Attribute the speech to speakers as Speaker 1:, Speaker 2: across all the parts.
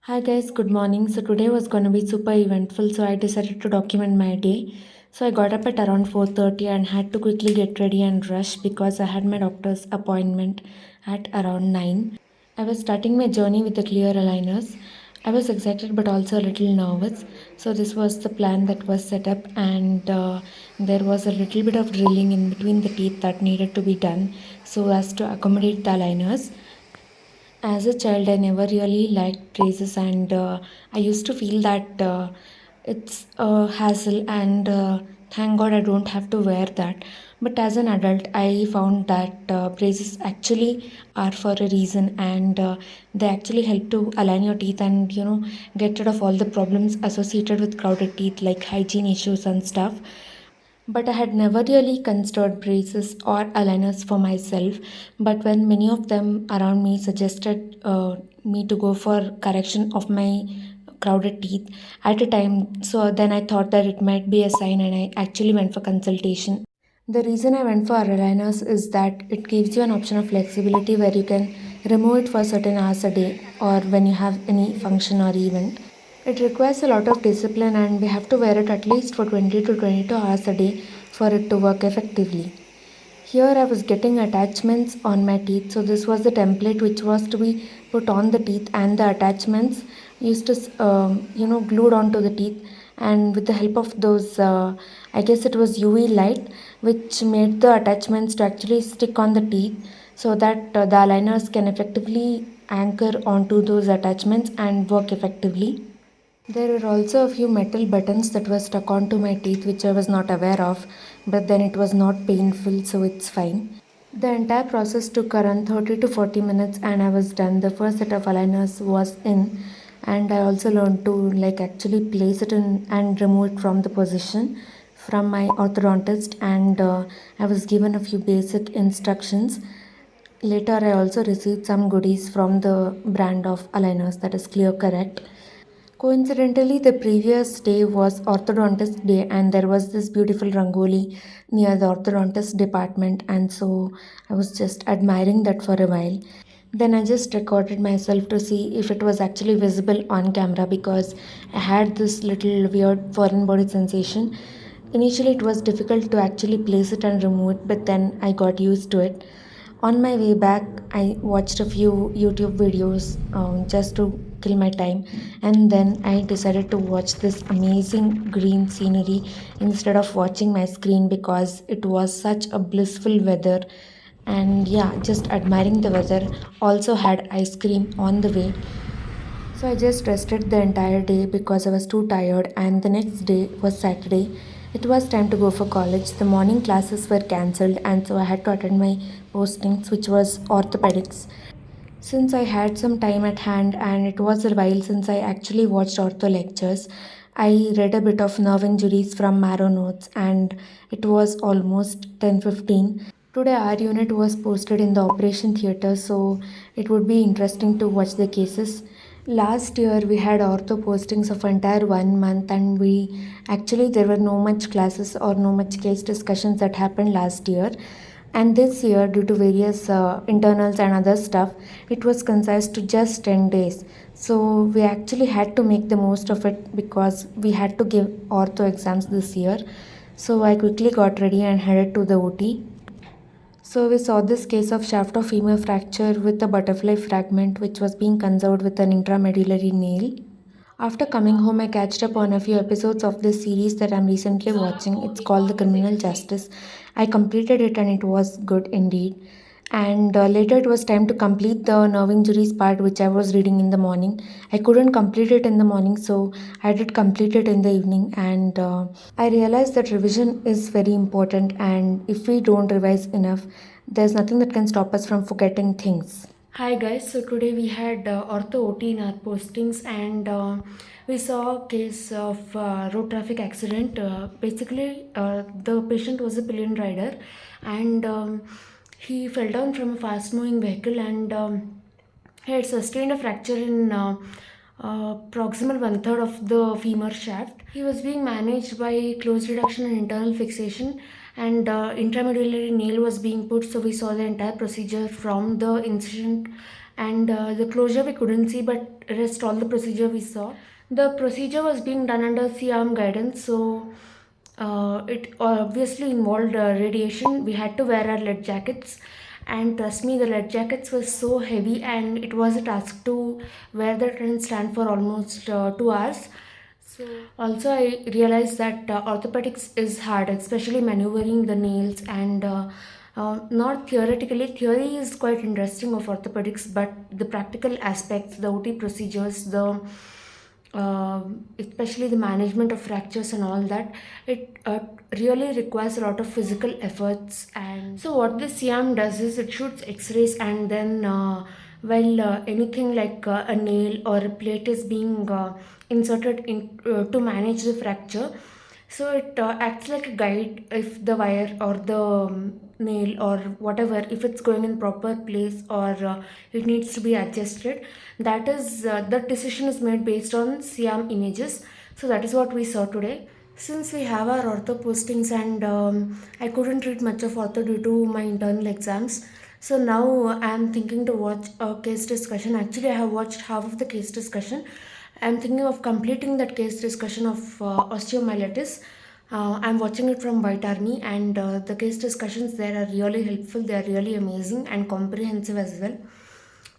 Speaker 1: Hi guys, good morning. So today was gonna be super eventful, so I decided to document my day. So I got up at around 4:30 and had to quickly get ready and rush because I had my doctor's appointment at around 9. I was starting my journey with the clear aligners. I was excited but also a little nervous. So this was the plan that was set up, and there was a little bit of drilling in between the teeth that needed to be done so as to accommodate the aligners. As a child, I never really liked braces, and I used to feel that it's a hassle, and thank God I don't have to wear that. But as an adult, I found that braces actually are for a reason, and they actually help to align your teeth and get rid of all the problems associated with crowded teeth, like hygiene issues and stuff. But I had never really considered braces or aligners for myself. But when many of them around me suggested me to go for correction of my crowded teeth at a time, so then I thought that it might be a sign, and I actually went for consultation. The reason I went for aligners is that it gives you an option of flexibility where you can remove it for certain hours a day or when you have any function or event. It requires a lot of discipline, and we have to wear it at least for 20 to 22 hours a day for it to work effectively. Here I was getting attachments on my teeth, so this was the template which was to be put on the teeth, and the attachments used to glued onto the teeth, and with the help of those I guess it was UV light which made the attachments to actually stick on the teeth so that the aligners can effectively anchor onto those attachments and work effectively. There were also a few metal buttons that were stuck onto my teeth which I was not aware of, but then it was not painful, so it's fine. The entire process took around 30 to 40 minutes and I was done. The first set of aligners was in, and I also learned to actually place it in and remove it from the position from my orthodontist, and I was given a few basic instructions. Later, I also received some goodies from the brand of aligners, that is Clear Correct. Coincidentally, the previous day was orthodontist day, and there was this beautiful rangoli near the orthodontist department, and so I was just admiring that for a while. Then I just recorded myself to see if it was actually visible on camera because I had this little weird foreign body sensation. Initially, it was difficult to actually place it and remove it, but then I got used to it. On my way back, I watched a few YouTube videos just to kill my time, and then I decided to watch this amazing green scenery instead of watching my screen because it was such a blissful weather. And yeah, just admiring the weather. Also, had ice cream on the way, so I just rested the entire day because I was too tired, and the next day was Saturday. It was time to go for college. The morning classes were cancelled, and so I had to attend my postings, which was orthopedics. Since I had some time at hand and it was a while since I actually watched ortho lectures, I read a bit of nerve injuries from Marrow Notes, and it was almost 10:15. Today our unit was posted in the operation theatre, so it would be interesting to watch the cases. Last year we had ortho postings of entire 1 month, and we actually there were no much classes or no much case discussions that happened last year. And this year, due to various internals and other stuff, it was concise to just 10 days. So we actually had to make the most of it because we had to give ortho exams this year. So I quickly got ready and headed to the OT. So we saw this case of shaft of femur fracture with a butterfly fragment which was being conserved with an intramedullary nail. After coming home, I catched up on a few episodes of this series that I'm recently watching. It's called The Criminal Justice. I completed it and it was good indeed. And later it was time to complete the nerve injuries part, which I was reading in the morning. I couldn't complete it in the morning, so I did complete it in the evening. And I realized that revision is very important, and if we don't revise enough, there's nothing that can stop us from forgetting things. Hi guys, so today we had ortho OT in our postings, and we saw a case of road traffic accident. Basically, the patient was a pillion rider, and he fell down from a fast moving vehicle, and he had sustained a fracture in proximal one third of the femur shaft. He was being managed by close reduction and internal fixation, and intramedullary nail was being put. So we saw the entire procedure from the incision and the closure we couldn't see, but rest all the procedure we saw. The procedure was being done under C-arm guidance, so it obviously involved radiation. We had to wear our lead jackets, and trust me, the lead jackets were so heavy, and it was a task to wear that and stand for almost 2 hours. So also I realized that orthopedics is hard, especially maneuvering the nails and not theoretically. Theory is quite interesting of orthopedics, but the practical aspects, the OT procedures, the especially the management of fractures and all that, it really requires a lot of physical efforts. And so what this CM does is it shoots x-rays, and then while anything like a nail or a plate is being inserted in to manage the fracture, so it acts like a guide if the wire or the nail or whatever, if it's going in proper place, or it needs to be adjusted. That is the decision is made based on CM images. So that is what we saw today. Since we have our ortho postings, and I couldn't read much of ortho due to my internal exams, so now I am thinking to watch a case discussion. Actually, I have watched half of the case discussion. I am thinking of completing that case discussion of osteomyelitis. I'm watching it from White Army, and the case discussions there are really helpful. They are really amazing and comprehensive as well.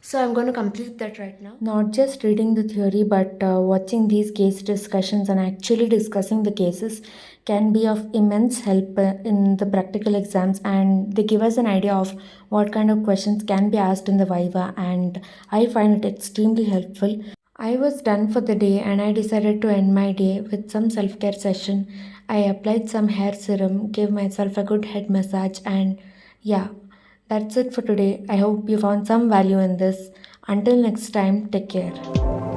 Speaker 1: So I'm going to complete that right now. Not just reading the theory, but watching these case discussions and actually discussing the cases can be of immense help in the practical exams, and they give us an idea of what kind of questions can be asked in the Viva, and I find it extremely helpful. I was done for the day, and I decided to end my day with some self care session. I applied some hair serum, gave myself a good head massage, and yeah, that's it for today. I hope you found some value in this. Until next time, take care.